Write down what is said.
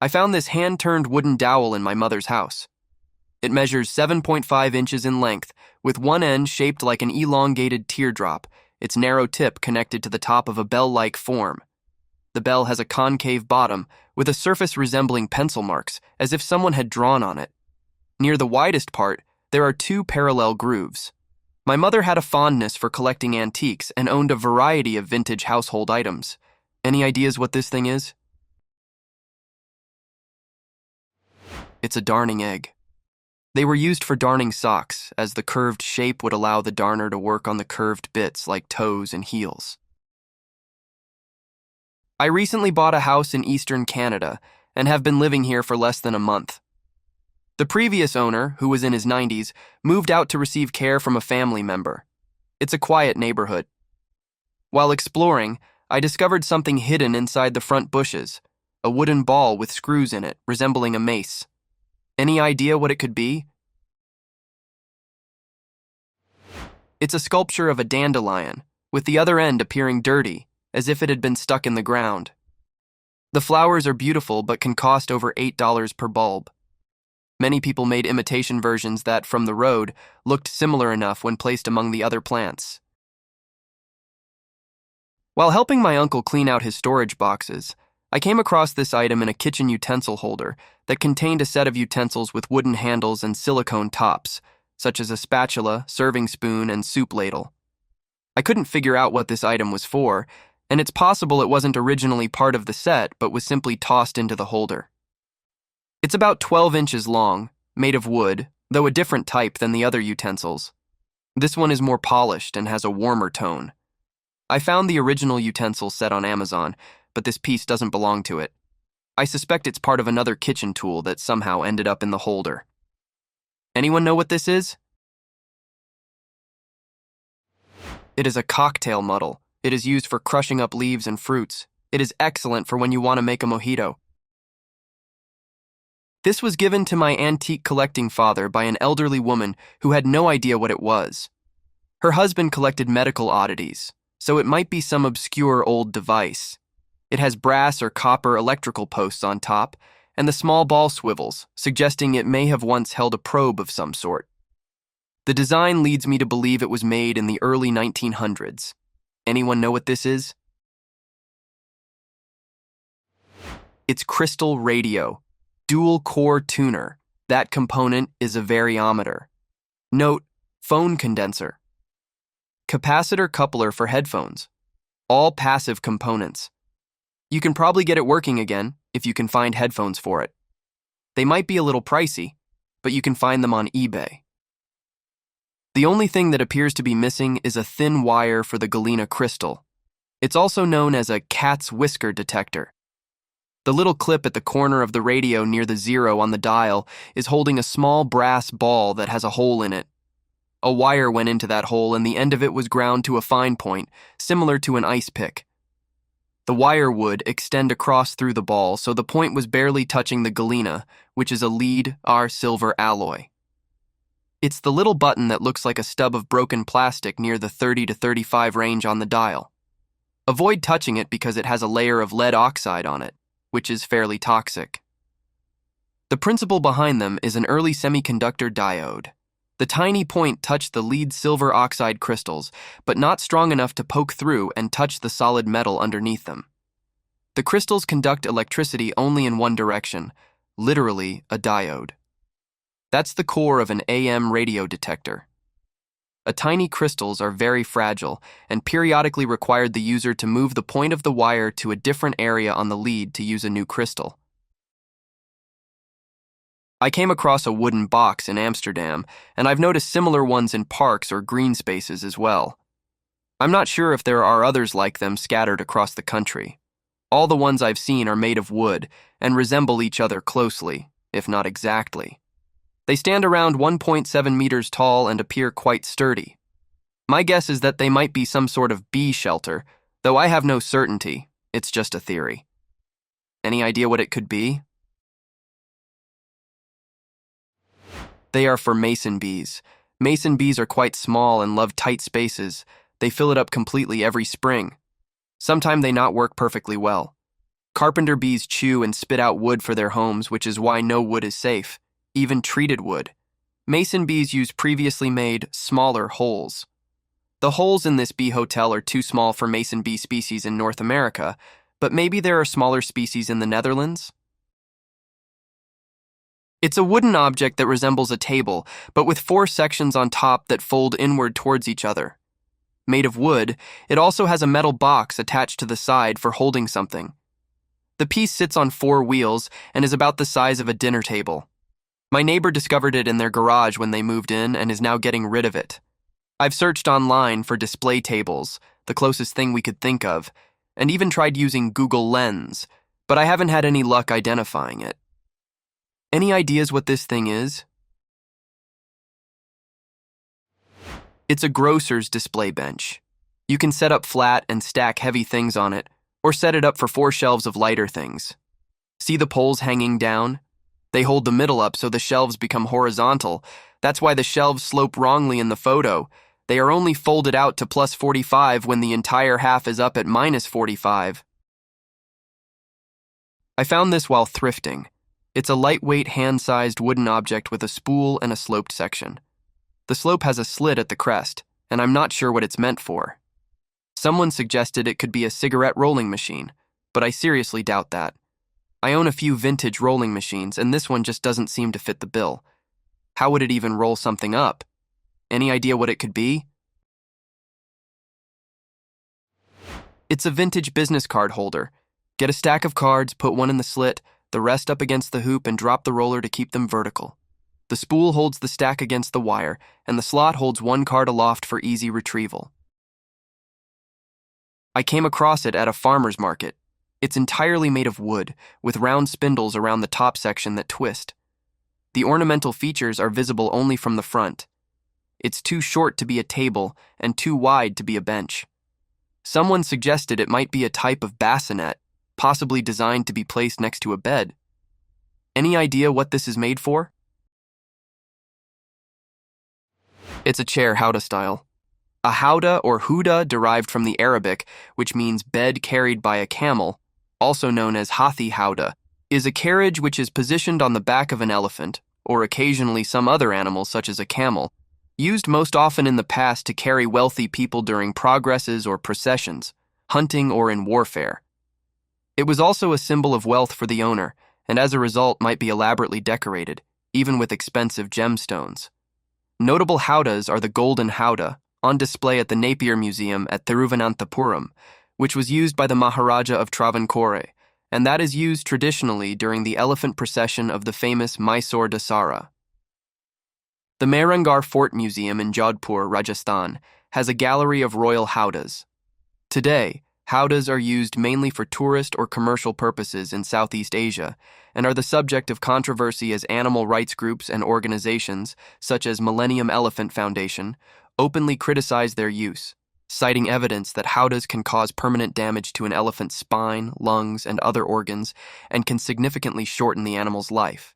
I found this hand-turned wooden dowel in my mother's house. It measures 7.5 inches in length, with one end shaped like an elongated teardrop, its narrow tip connected to the top of a bell-like form. The bell has a concave bottom, with a surface resembling pencil marks, as if someone had drawn on it. Near the widest part, there are two parallel grooves. My mother had a fondness for collecting antiques and owned a variety of vintage household items. Any ideas what this thing is? It's a darning egg. They were used for darning socks, as the curved shape would allow the darner to work on the curved bits like toes and heels. I recently bought a house in eastern Canada and have been living here for less than a month. The previous owner, who was in his 90s, moved out to receive care from a family member. It's a quiet neighborhood. While exploring, I discovered something hidden inside the front bushes, a wooden ball with screws in it, resembling a mace. Any idea what it could be? It's a sculpture of a dandelion, with the other end appearing dirty, as if it had been stuck in the ground. The flowers are beautiful but can cost over $8 per bulb. Many people made imitation versions that, from the road, looked similar enough when placed among the other plants. While helping my uncle clean out his storage boxes, I came across this item in a kitchen utensil holder that contained a set of utensils with wooden handles and silicone tops, such as a spatula, serving spoon, and soup ladle. I couldn't figure out what this item was for, and it's possible it wasn't originally part of the set but was simply tossed into the holder. It's about 12 inches long, made of wood, though a different type than the other utensils. This one is more polished and has a warmer tone. I found the original utensil set on Amazon, but this piece doesn't belong to it. I suspect it's part of another kitchen tool that somehow ended up in the holder. Anyone know what this is? It is a cocktail muddle. It is used for crushing up leaves and fruits. It is excellent for when you want to make a mojito. This was given to my antique collecting father by an elderly woman who had no idea what it was. Her husband collected medical oddities, so it might be some obscure old device. It has brass or copper electrical posts on top, and the small ball swivels, suggesting it may have once held a probe of some sort. The design leads me to believe it was made in the early 1900s. Anyone know what this is? It's crystal radio. Dual-core tuner. That component is a variometer. Note, phone condenser. Capacitor coupler for headphones. All passive components. You can probably get it working again if you can find headphones for it. They might be a little pricey, but you can find them on eBay. The only thing that appears to be missing is a thin wire for the galena crystal. It's also known as a cat's whisker detector. The little clip at the corner of the radio near the 0 on the dial is holding a small brass ball that has a hole in it. A wire went into that hole and the end of it was ground to a fine point, similar to an ice pick. The wire would extend across through the ball, so the point was barely touching the galena, which is a lead silver alloy. It's the little button that looks like a stub of broken plastic near the 30 to 35 range on the dial. Avoid touching it because it has a layer of lead oxide on it, which is fairly toxic. The principle behind them is an early semiconductor diode. The tiny point touched the lead silver oxide crystals, but not strong enough to poke through and touch the solid metal underneath them. The crystals conduct electricity only in one direction, literally a diode. That's the core of an AM radio detector. Tiny crystals are very fragile and periodically required the user to move the point of the wire to a different area on the lead to use a new crystal. I came across a wooden box in Amsterdam, and I've noticed similar ones in parks or green spaces as well. I'm not sure if there are others like them scattered across the country. All the ones I've seen are made of wood and resemble each other closely, if not exactly. They stand around 1.7 meters tall and appear quite sturdy. My guess is that they might be some sort of bee shelter, though I have no certainty. It's just a theory. Any idea what it could be? They are for mason bees. Mason bees are quite small and love tight spaces. They fill it up completely every spring. Sometimes they not work perfectly well. Carpenter bees chew and spit out wood for their homes, which is why no wood is safe, even treated wood. Mason bees use previously made, smaller holes. The holes in this bee hotel are too small for mason bee species in North America, but maybe there are smaller species in the Netherlands? It's a wooden object that resembles a table, but with 4 sections on top that fold inward towards each other. Made of wood, it also has a metal box attached to the side for holding something. The piece sits on 4 wheels and is about the size of a dinner table. My neighbor discovered it in their garage when they moved in and is now getting rid of it. I've searched online for display tables, the closest thing we could think of, and even tried using Google Lens, but I haven't had any luck identifying it. Any ideas what this thing is? It's a grocer's display bench. You can set up flat and stack heavy things on it, or set it up for 4 shelves of lighter things. See the poles hanging down? They hold the middle up so the shelves become horizontal. That's why the shelves slope wrongly in the photo. They are only folded out to +45 when the entire half is up at -45. I found this while thrifting. It's a lightweight, hand-sized wooden object with a spool and a sloped section. The slope has a slit at the crest, and I'm not sure what it's meant for. Someone suggested it could be a cigarette rolling machine, but I seriously doubt that. I own a few vintage rolling machines, and this one just doesn't seem to fit the bill. How would it even roll something up? Any idea what it could be? It's a vintage business card holder. Get a stack of cards, put one in the slit, the rest up against the hoop, and drop the roller to keep them vertical. The spool holds the stack against the wire, and the slot holds 1 card aloft for easy retrieval. I came across it at a farmer's market. It's entirely made of wood, with round spindles around the top section that twist. The ornamental features are visible only from the front. It's too short to be a table and too wide to be a bench. Someone suggested it might be a type of bassinet, possibly designed to be placed next to a bed. Any idea what this is made for? It's a chair howdah style. A howdah or houdah derived from the Arabic, which means bed carried by a camel, also known as hathi howdah, is a carriage which is positioned on the back of an elephant, or occasionally some other animal such as a camel, used most often in the past to carry wealthy people during progresses or processions, hunting or in warfare. It was also a symbol of wealth for the owner, and as a result might be elaborately decorated, even with expensive gemstones. Notable howdahs are the golden howdah, on display at the Napier Museum at Thiruvananthapuram, which was used by the Maharaja of Travancore, and that is used traditionally during the elephant procession of the famous Mysore Dasara. The Mehrangarh Fort Museum in Jodhpur, Rajasthan, has a gallery of royal howdahs. Today, howdahs are used mainly for tourist or commercial purposes in Southeast Asia and are the subject of controversy as animal rights groups and organizations, such as Millennium Elephant Foundation, openly criticize their use, citing evidence that howdahs can cause permanent damage to an elephant's spine, lungs, and other organs, and can significantly shorten the animal's life.